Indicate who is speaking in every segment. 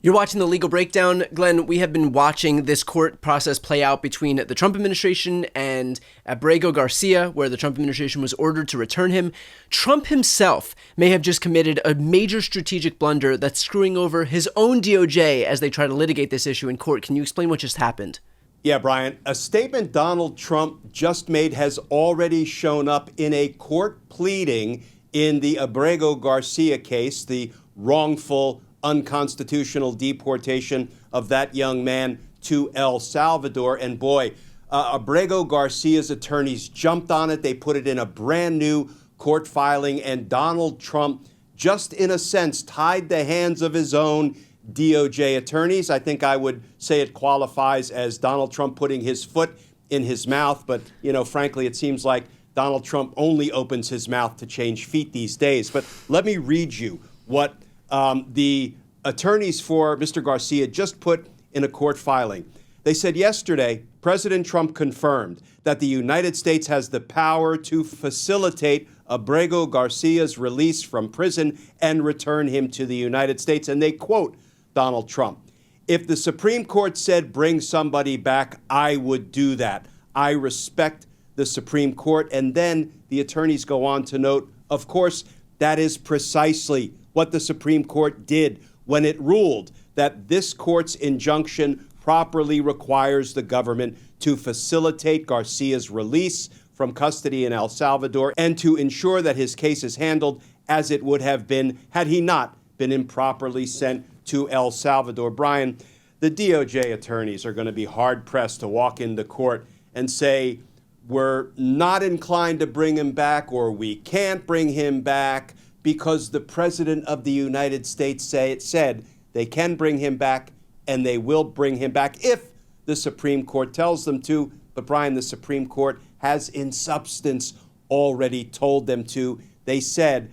Speaker 1: You're watching The Legal Breakdown. Glenn, we have been watching this court process play out between the Trump administration and Abrego Garcia, where the Trump administration was ordered to return him. Trump himself may have just committed a major strategic blunder that's screwing over his own DOJ as they try to litigate this issue in court. Can you explain what just happened?
Speaker 2: Yeah, Brian, a statement Donald Trump just made has already shown up in a court pleading in the Abrego Garcia case, the wrongful unconstitutional deportation of that young man to El Salvador. And boy, Abrego Garcia's attorneys jumped on it. They put it in a brand new court filing, and Donald Trump just in a sense tied the hands of his own DOJ attorneys. I think I would say it qualifies as Donald Trump putting his foot in his mouth. But, frankly, it seems like Donald Trump only opens his mouth to change feet these days. But let me read you what the attorneys for Mr. Garcia just put in a court filing. They said yesterday, President Trump confirmed that the United States has the power to facilitate Abrego Garcia's release from prison and return him to the United States. And they quote Donald Trump, "If the Supreme Court said bring somebody back, I would do that. I respect the Supreme Court." And then the attorneys go on to note, of course, that is precisely what the Supreme Court did when it ruled that this court's injunction properly requires the government to facilitate Garcia's release from custody in El Salvador and to ensure that his case is handled as it would have been had he not been improperly sent to El Salvador. Brian, the DOJ attorneys are going to be hard-pressed to walk into court and say, we're not inclined to bring him back, or we can't bring him back because the President of the United States said they can bring him back and they will bring him back if the Supreme Court tells them to. But Brian, the Supreme Court has in substance already told them to. They said,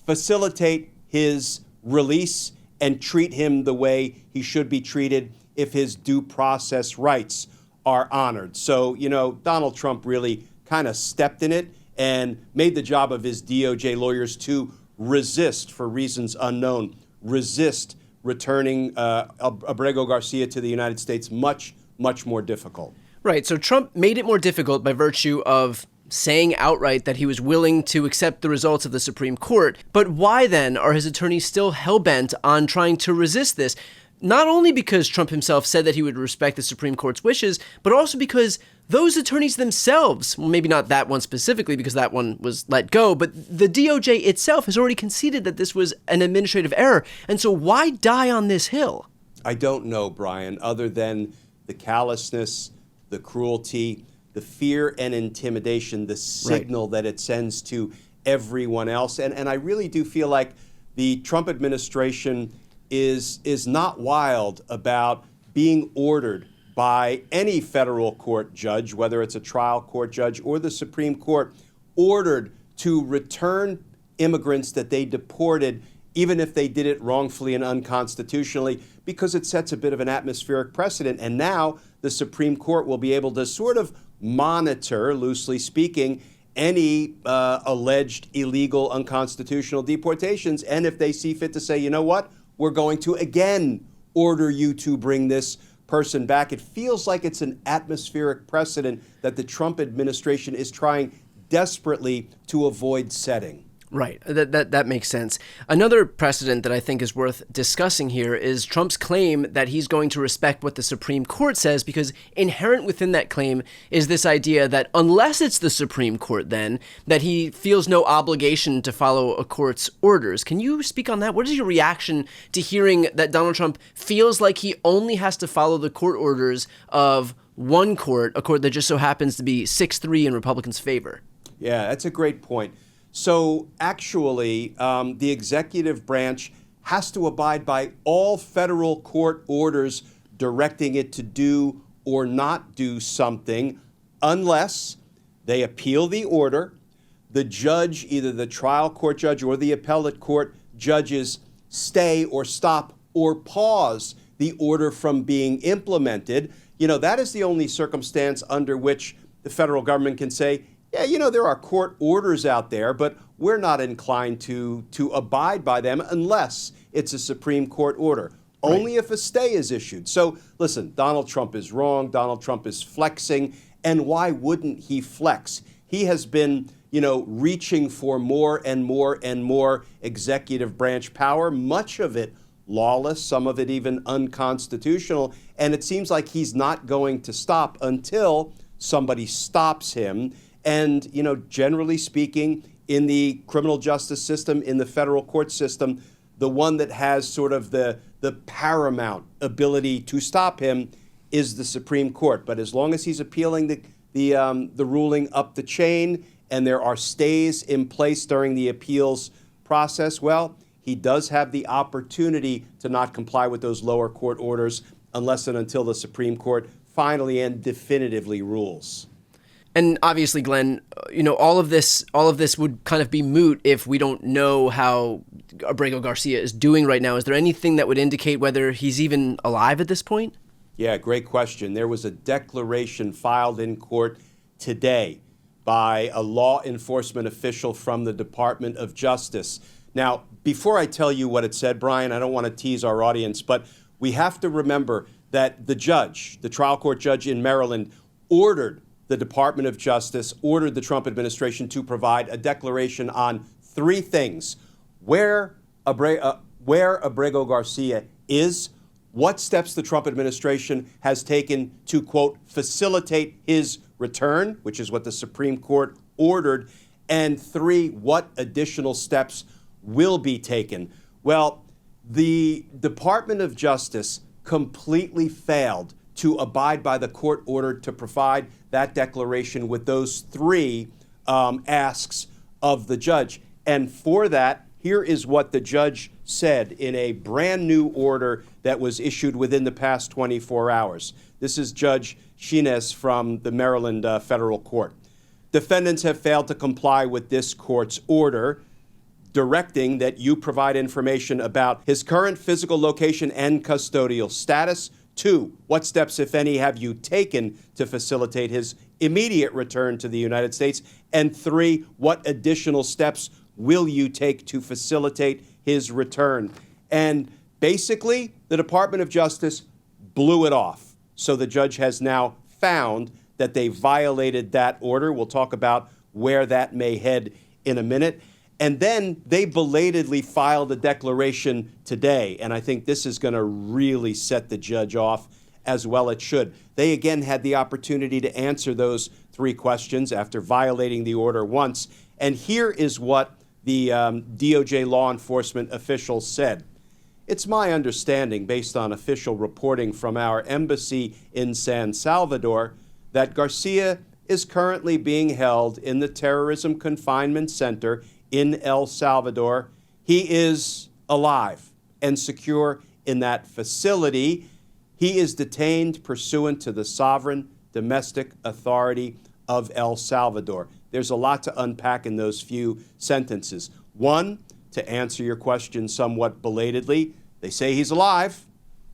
Speaker 2: facilitate his release and treat him the way he should be treated if his due process rights are honored. So, Donald Trump really kind of stepped in it and made the job of his DOJ lawyers to resist, for reasons unknown, resist returning Abrego Garcia to the United States much, much more difficult.
Speaker 1: Right. So Trump made it more difficult by virtue of saying outright that he was willing to accept the results of the Supreme Court. But why then are his attorneys still hell-bent on trying to resist this? Not only because Trump himself said that he would respect the Supreme Court's wishes, but also because those attorneys themselves, well, maybe not that one specifically because that one was let go, but the DOJ itself has already conceded that this was an administrative error. And so why die on this hill?
Speaker 2: I don't know, Brian, other than the callousness, the cruelty, the fear and intimidation, the signal that it sends to everyone else. And I really do feel like the Trump administration is not wild about being ordered by any federal court judge, whether it's a trial court judge or the Supreme Court, ordered to return immigrants that they deported, even if they did it wrongfully and unconstitutionally, because it sets a bit of an atmospheric precedent. And now the Supreme Court will be able to sort of monitor, loosely speaking, any alleged illegal, unconstitutional deportations. And if they see fit to say, you know what, we're going to again order you to bring this person back. It feels like it's an atmospheric precedent that the Trump administration is trying desperately to avoid setting.
Speaker 1: Right. That makes sense. Another precedent that I think is worth discussing here is Trump's claim that he's going to respect what the Supreme Court says, because inherent within that claim is this idea that unless it's the Supreme Court, then, that he feels no obligation to follow a court's orders. Can you speak on that? What is your reaction to hearing that Donald Trump feels like he only has to follow the court orders of one court, a court that just so happens to be 6-3 in Republicans' favor?
Speaker 2: Yeah, that's a great point. So actually, the executive branch has to abide by all federal court orders directing it to do or not do something unless they appeal the order, the judge, either the trial court judge or the appellate court judges, stay or stop or pause the order from being implemented. That is the only circumstance under which the federal government can say, yeah, there are court orders out there, but we're not inclined to abide by them unless it's a Supreme Court order. only if a stay is issued. So listen, Donald Trump is wrong. Donald Trump is flexing. And why wouldn't he flex? He has been, reaching for more and more and more executive branch power, much of it lawless, some of it even unconstitutional. And it seems like he's not going to stop until somebody stops him. And, generally speaking, in the criminal justice system, in the federal court system, the one that has sort of the paramount ability to stop him is the Supreme Court. But as long as he's appealing the ruling up the chain and there are stays in place during the appeals process, well, he does have the opportunity to not comply with those lower court orders unless and until the Supreme Court finally and definitively rules.
Speaker 1: And obviously, Glenn, all of this would kind of be moot if we don't know how Abrego Garcia is doing right now. Is there anything that would indicate whether he's even alive at this point?
Speaker 2: Yeah, great question. There was a declaration filed in court today by a law enforcement official from the Department of Justice. Now, before I tell you what it said, Brian, I don't want to tease our audience, but we have to remember that the trial court judge in Maryland, ordered the Department of Justice, ordered the Trump administration to provide a declaration on three things: where Abrego Garcia is, what steps the Trump administration has taken to, quote, facilitate his return, which is what the Supreme Court ordered, and three, what additional steps will be taken. Well, the Department of Justice completely failed to abide by the court order to provide that declaration with those three asks of the judge. And for that, here is what the judge said in a brand new order that was issued within the past 24 hours. This is Judge Shines from the Maryland Federal Court. Defendants have failed to comply with this court's order directing that you provide information about his current physical location and custodial status. 2, what steps, if any, have you taken to facilitate his immediate return to the United States? And 3, what additional steps will you take to facilitate his return? And basically, the Department of Justice blew it off. So the judge has now found that they violated that order. We'll talk about where that may head in a minute. And then they belatedly filed a declaration today. And I think this is going to really set the judge off, as well it should. They again had the opportunity to answer those three questions after violating the order once. And here is what the DOJ law enforcement official said. It's my understanding, based on official reporting from our embassy in San Salvador, that Garcia is currently being held in the Terrorism Confinement Center in El Salvador. He is alive and secure in that facility. He is detained pursuant to the sovereign domestic authority of El Salvador. There's a lot to unpack in those few sentences. One, to answer your question somewhat belatedly, they say he's alive.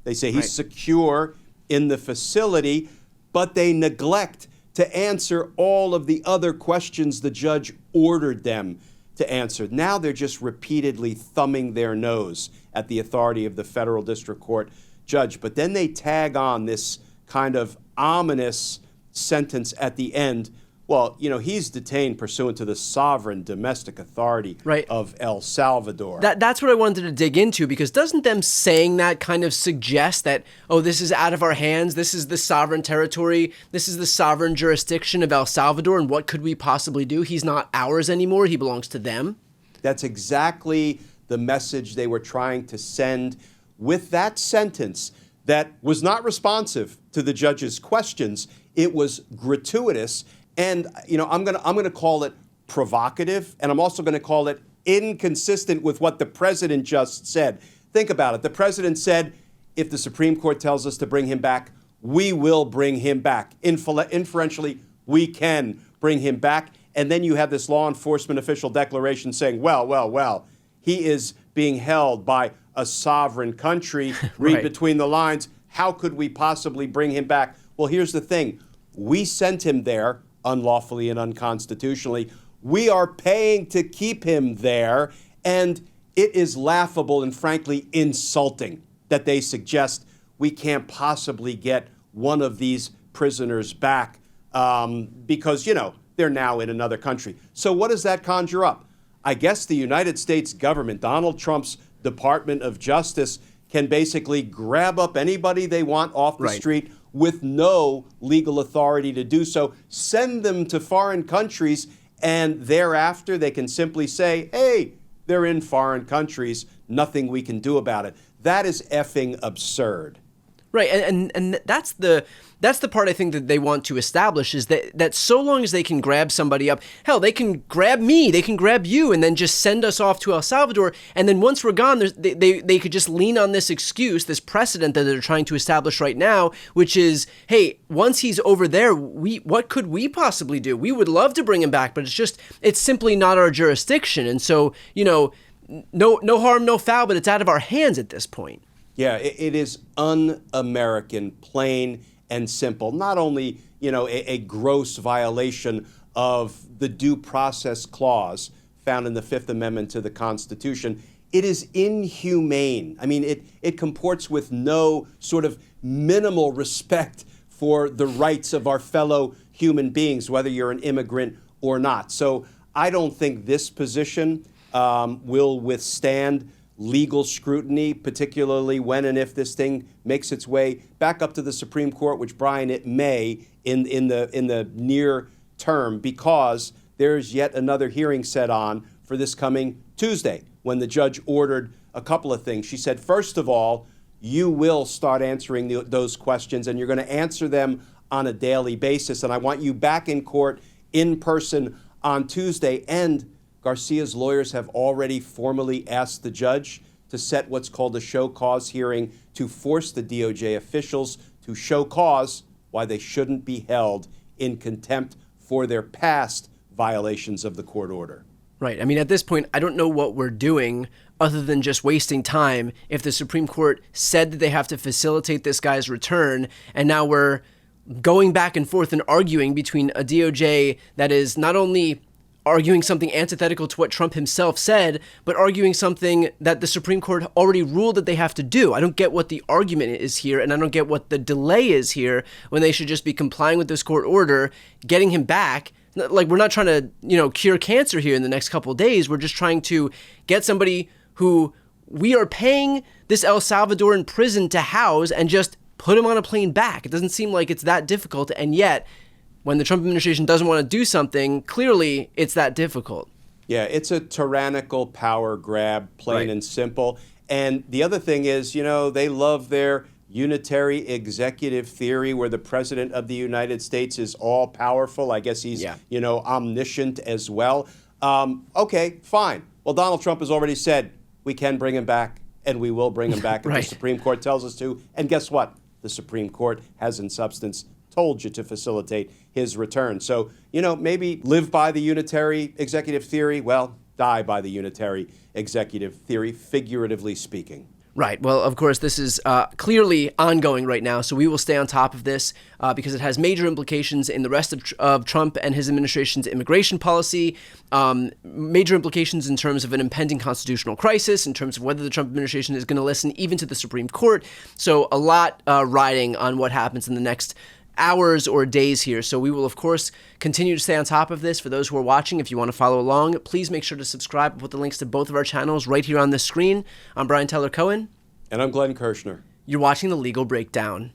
Speaker 2: They say he's secure in the facility, but they neglect to answer all of the other questions the judge ordered them to answer. Now they're just repeatedly thumbing their nose at the authority of the federal district court judge. But then they tag on this kind of ominous sentence at the end. Well, he's detained pursuant to the sovereign domestic authority of El Salvador.
Speaker 1: That's what I wanted to dig into, because doesn't them saying that kind of suggest that, this is out of our hands, this is the sovereign territory, this is the sovereign jurisdiction of El Salvador, and what could we possibly do? He's not ours anymore, he belongs to them?
Speaker 2: That's exactly the message they were trying to send with that sentence that was not responsive to the judge's questions. It was gratuitous. And, I'm going to call it provocative, and I'm also going to call it inconsistent with what the president just said. Think about it. The president said, if the Supreme Court tells us to bring him back, we will bring him back. Inferentially, we can bring him back. And then you have this law enforcement official declaration saying, well, he is being held by a sovereign country. Read between the lines. How could we possibly bring him back? Well, here's the thing. We sent him there unlawfully and unconstitutionally. We are paying to keep him there, and it is laughable and frankly insulting that they suggest we can't possibly get one of these prisoners back because, they're now in another country. So what does that conjure up? I guess the United States government, Donald Trump's Department of Justice, can basically grab up anybody they want off the street with no legal authority to do so, send them to foreign countries, and thereafter they can simply say, hey, they're in foreign countries, nothing we can do about it. That is effing absurd.
Speaker 1: Right, and that's the part I think that they want to establish, is that so long as they can grab somebody up, hell, they can grab me, they can grab you, and then just send us off to El Salvador, and then once we're gone, they could just lean on this excuse, this precedent that they're trying to establish right now, which is, hey, once he's over there, what could we possibly do? We would love to bring him back, but it's simply not our jurisdiction, and so, no harm, no foul, but it's out of our hands at this point.
Speaker 2: Yeah, it is un-American, plain and simple. Not only, a gross violation of the due process clause found in the Fifth Amendment to the Constitution, it is inhumane. I mean, it comports with no sort of minimal respect for the rights of our fellow human beings, whether you're an immigrant or not. So I don't think this position will withstand legal scrutiny, particularly when and if this thing makes its way back up to the Supreme Court, which, Brian, it may in the near term, because there's yet another hearing set on for this coming Tuesday, when the judge ordered a couple of things. She said, first of all, you will start answering those questions, and you're going to answer them on a daily basis, and I want you back in court in person on Tuesday. And Garcia's lawyers have already formally asked the judge to set what's called a show cause hearing to force the DOJ officials to show cause why they shouldn't be held in contempt for their past violations of the court order.
Speaker 1: Right. I mean, at this point, I don't know what we're doing other than just wasting time if the Supreme Court said that they have to facilitate this guy's return, and now we're going back and forth and arguing between a DOJ that is not only arguing something antithetical to what Trump himself said, but arguing something that the Supreme Court already ruled that they have to do. I don't get what the argument is here, and I don't get what the delay is here when they should just be complying with this court order, getting him back. Like, we're not trying to, cure cancer here in the next couple of days. We're just trying to get somebody who we are paying this El Salvadoran prison to house and just put him on a plane back. It doesn't seem like it's that difficult, and yet when the Trump administration doesn't want to do something, clearly it's that difficult.
Speaker 2: Yeah, it's a tyrannical power grab, plain and simple. And the other thing is, they love their unitary executive theory where the president of the United States is all powerful. I guess he's, omniscient as well. Okay, fine. Well, Donald Trump has already said we can bring him back, and we will bring him back if the Supreme Court tells us to. And guess what? The Supreme Court has, in substance, told you to facilitate his return. So, maybe live by the unitary executive theory. Well, die by the unitary executive theory, figuratively speaking.
Speaker 1: Right. Well, of course, this is clearly ongoing right now, so we will stay on top of this because it has major implications in the rest of Trump and his administration's immigration policy, major implications in terms of an impending constitutional crisis, in terms of whether the Trump administration is going to listen even to the Supreme Court. So a lot riding on what happens in the next hours or days here. So we will, of course, continue to stay on top of this. For those who are watching, if you want to follow along, please make sure to subscribe. We'll put the links to both of our channels right here on the screen. I'm Brian Tyler Cohen.
Speaker 2: And I'm Glenn Kirshner.
Speaker 1: You're watching The Legal Breakdown.